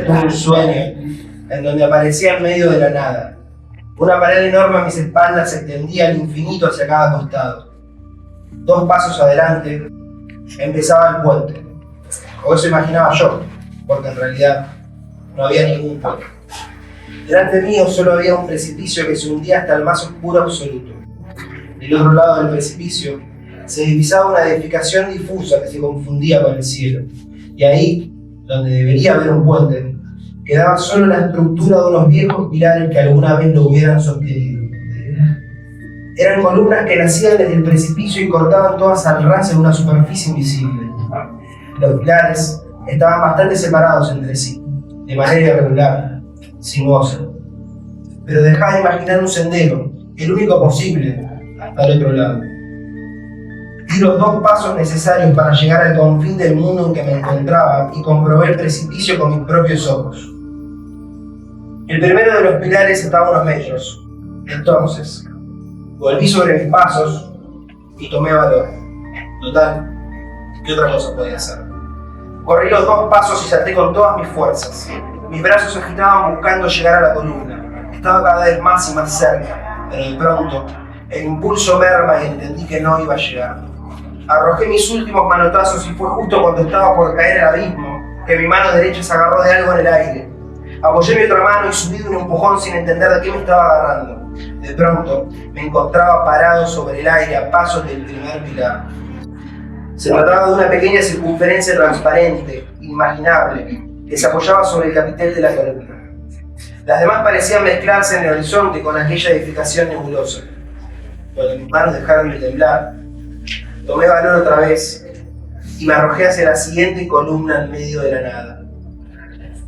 un sueño en donde aparecía en medio de la nada. Una pared enorme a mis espaldas se extendía al infinito hacia cada costado. 2 pasos adelante empezaba el puente, o eso imaginaba yo, porque en realidad no había ningún puente. Delante mío solo había un precipicio que se hundía hasta el más oscuro absoluto. Del otro lado del precipicio se divisaba una edificación difusa que se confundía con el cielo, y ahí, donde debería haber un puente, quedaba solo la estructura de unos viejos pilares que alguna vez lo hubieran sostenido. Eran columnas que nacían desde el precipicio y cortaban todas al ras en una superficie invisible. Los pilares estaban bastante separados entre sí, de manera irregular, sinuosa. Pero dejaba de imaginar un sendero, el único posible, hasta el otro lado. Di los 2 pasos necesarios para llegar al confín del mundo en que me encontraba y comprobé el precipicio con mis propios ojos. El primero de los pilares estaba a unos metros. Entonces, volví sobre mis pasos y tomé valor. Total, ¿qué otra cosa podía hacer? Corrí los 2 pasos y salté con todas mis fuerzas. Mis brazos se agitaban buscando llegar a la columna. Estaba cada vez más y más cerca, pero de pronto el impulso merma y entendí que no iba a llegar. Arrojé mis últimos manotazos y fue justo cuando estaba por caer al abismo que mi mano derecha se agarró de algo en el aire. Apoyé mi otra mano y subí de un empujón sin entender de qué me estaba agarrando. De pronto me encontraba parado sobre el aire a pasos del primer pilar. Se trataba de una pequeña circunferencia transparente, inimaginable, que se apoyaba sobre el capitel de la columna. Las demás parecían mezclarse en el horizonte con aquella edificación nebulosa. Cuando mis manos dejaron de temblar, tomé valor otra vez y me arrojé hacia la siguiente columna en medio de la nada.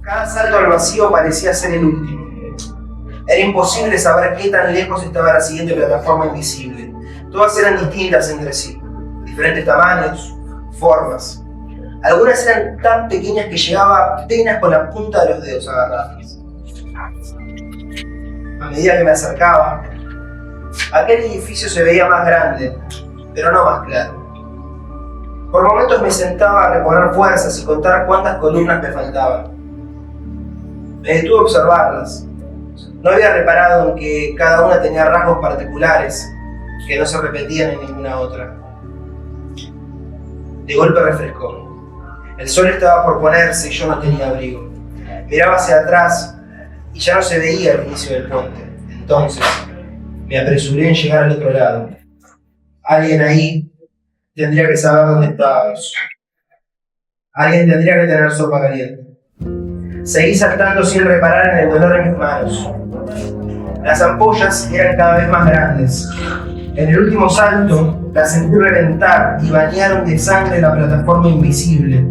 Cada salto al vacío parecía ser el último. Era imposible saber qué tan lejos estaba la siguiente plataforma invisible. Todas eran distintas entre sí, diferentes tamaños, formas. Algunas eran tan pequeñas que llegaba apenas con la punta de los dedos a agarrarlas. A medida que me acercaba, aquel edificio se veía más grande, pero no más claro. Por momentos me sentaba a reponer fuerzas y contar cuántas columnas me faltaban. Me detuve a observarlas. No había reparado en que cada una tenía rasgos particulares que no se repetían en ninguna otra. De golpe refrescó. El sol estaba por ponerse y yo no tenía abrigo. Miraba hacia atrás y ya no se veía el inicio del puente. Entonces me apresuré en llegar al otro lado. Alguien ahí tendría que saber dónde estábamos. Alguien tendría que tener sopa caliente. Seguí saltando sin reparar en el dolor en mis manos. Las ampollas eran cada vez más grandes. En el último salto, las sentí reventar y bañaron de sangre la plataforma invisible,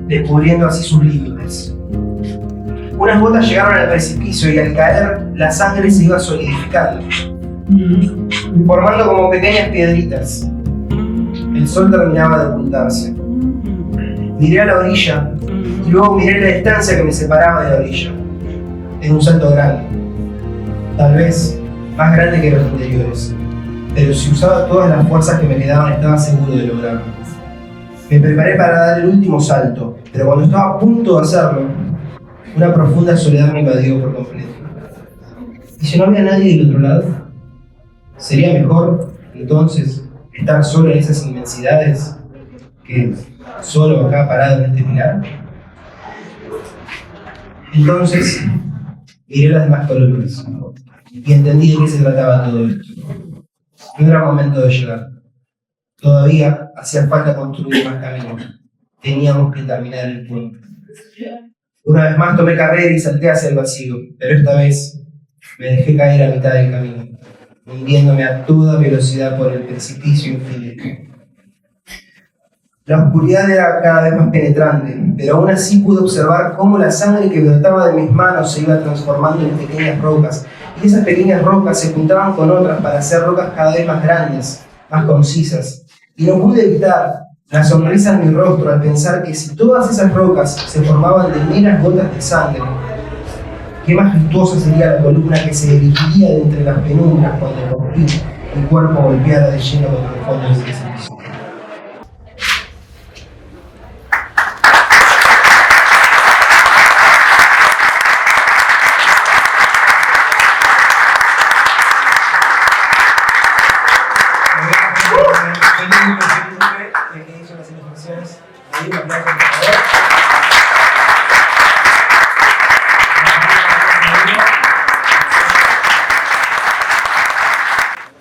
descubriendo así sus límites. Unas gotas llegaron al precipicio y al caer, la sangre se iba solidificando, formando como pequeñas piedritas. El sol terminaba de ocultarse. Miré a la orilla y luego miré la distancia que me separaba de la orilla. Era un salto grande, tal vez más grande que los anteriores, pero si usaba todas las fuerzas que me quedaban estaba seguro de lograrlo. Me preparé para dar el último salto, pero cuando estaba a punto de hacerlo, una profunda soledad me invadió por completo. ¿Y si no había nadie del otro lado? ¿Sería mejor, entonces, estar solo en esas inmensidades que solo acá parado en este pilar? Entonces, miré las demás columnas y entendí de qué se trataba todo esto. No era momento de llegar. Todavía hacía falta construir más caminos. Teníamos que terminar el puente. Una vez más tomé carrera y salté hacia el vacío, pero esta vez me dejé caer a mitad del camino, hundiéndome a toda velocidad por el precipicio infinito. La oscuridad era cada vez más penetrante, pero aún así pude observar cómo la sangre que brotaba de mis manos se iba transformando en pequeñas rocas, y esas pequeñas rocas se juntaban con otras para hacer rocas cada vez más grandes, más concisas. Y no pude evitar la sonrisa en mi rostro al pensar que si todas esas rocas se formaban de meras gotas de sangre, qué majestuosa sería la columna que se erigiría de entre las penumbras cuando por fin mi cuerpo golpeara de lleno contra el fondo del precipicio. Felipe, el que hizo las ilustraciones. Ahí un aplauso, por favor.